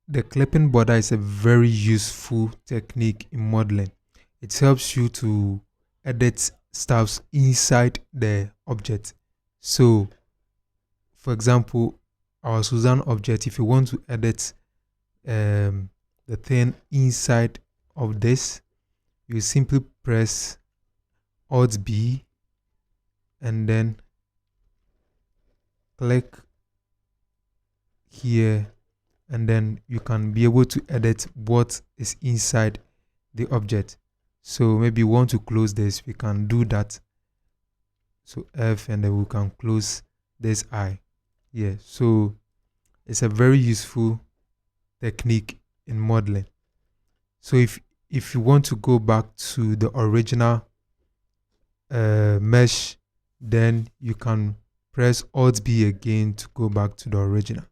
The clipping border is a very useful technique in modeling. It helps you to edit stuffs inside the object. So, for example, our Suzanne object, if you want to edit the thing inside of this, you simply press Alt B and then click here, and then you can be able to edit what is inside the object. So maybe you want to close this, we can do that. So F, and then we can close this eye. Yeah, so it's a very useful technique in modeling. So if you want to go back to the original mesh, then you can press Alt B again to go back to the original.